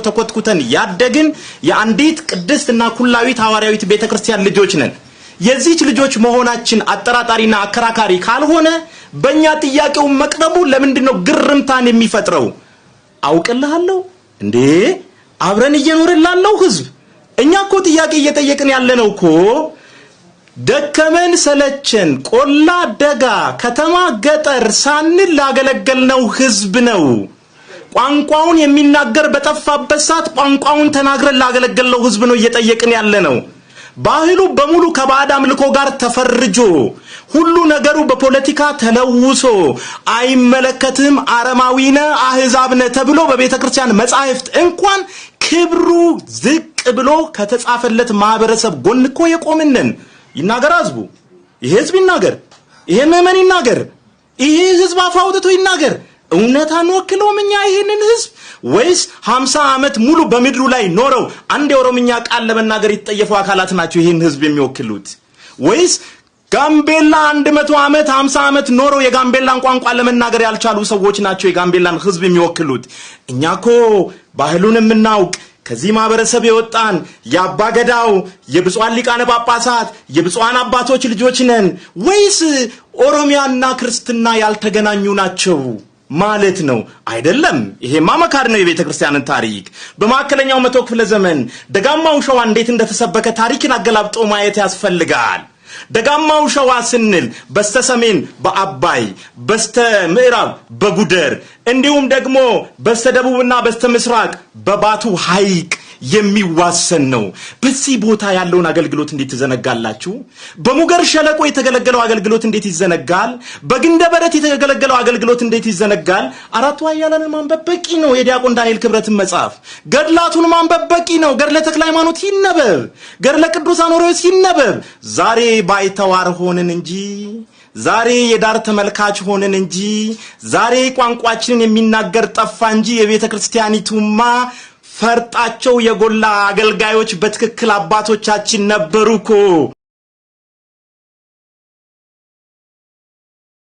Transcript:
ተኮትኩተን ያደግን የአንዲት ቅድስትና ኩላዊት ሐዋርያዊት ቤተክርስቲያን ልጆች ነን የዚህች ልጆች መሆናችን አጠራጣሪና አከራካሪ ካልሆነ በእኛ ጥያቄው መቅረቡ ለምንድነው ግርምታን የሚፈጥረው አውቀልሃለሁ እንዴ አብረን እየኖርላለው ህዝብ እኛኮ ጥያቄ እየጠየቅን ያለነውኮ ደከመን ሰለቸን ቆላ ደጋ ከተማ ገጠር ሳንል ላገለገልነው ህዝብ ነው ቋንቋውን የሚናገር በጠፋበት ሰዓት ቋንቋውን ተናግረን ላገለገልነው ህዝብ ነው እየጠየቅን ያለነው ባህሉ በሙሉ ከባዕድ አምልኮ ጋር ተፈርጆ ሁሉ ነገሩ በፖለቲካ ተለውሶ አይመለከትም አረማዊነ አህዛብነ ተብሎ በቤተክርስቲያን መጻሕፍት እንኳን ክብሩ ዝቅ ብሎ ከተጻፈለት ማህበረሰብ ጎንኮ የቆምነን ይናገር ህዝቡ ይሄ ህዝብ ይናገር ይሄ ምእመን ይናገር ይሄ ህዝብ አፋውጥቶ ይናገር እውነታን ወክለው ምኛ ይሄንን ህዝብ ወይስ 50 አመት ሙሉ በመድሩ ላይ ኖረው አንድ የኦሮምኛ ቃል ለመናገር ይተጠየፉ አካላት ናቸው ይሄን ህዝብ የሚወክሉት ወይስ ጋምቤላ 100 አመት 50 አመት ኖረው የጋምቤላን ቋንቋ ለመናገር ያልቻሉ ሰዎች ናቸው የጋምቤላን ህዝብ የሚወክሉት እኛኮ ባህሉን እናውቅ ከዚህ ማህበረሰብ የወጣን ያባገዳው የብፁዓን ሊቃነ ጳጳሳት የብፁዓን አባቶች ልጆች ነን ወይስ ኦሮሚያና ክርስትና ያልተገናኙ ናቸው ማለት ነው አይደለም ይሄማ መካድ ነው የቤተክርስቲያንን ታሪክ በማከለኛው መቶ ክፍለ ዘመን ደጋማው ሸዋ እንዴት እንደተሰበከ ታሪክን አገላብጦ ማየት ያስፈልጋል ደጋማው ሸዋ ስንል በስተሰሜን በአባይ በስተምዕራብ በጉደር እንዲሁም ደግሞ በስተደቡብና በስተምስራቅ በባቱ ሐይቅ የሚዋሰን ነው በዚህ ቦታ ያለውን አገልግሎት እንዴት ተዘነጋላችሁ በሙገር ሸለቆ የተገለገለው አገልግሎት እንዴት ይዘነጋል በግንደበረት የተገለገለው አገልግሎት እንዴት ይዘነጋል አራቱ አያላን ማንበብ በቂ ነው የዲያቆን ዳንኤል ክብረትን መጽሐፍ ገድላቱን ማንበብ በቂ ነው ገድለ ተክለ ሃይማኖት ይነበብ ገድለ ቅዱሳን ኦሪዮስ ይነበብ ዛሬ ባይተዋር ሆነን እንጂ ዛሬ የዳር ተመልካች ሆነን እንጂ ዛሬ ቋንቋችንን የሚናገር ጠፋ እንጂ የቤተክርስቲያኒቱማ ፈርጣቸው የጎላ አገልጋዮች በትክክል አባቶቻችን ነበሩኮ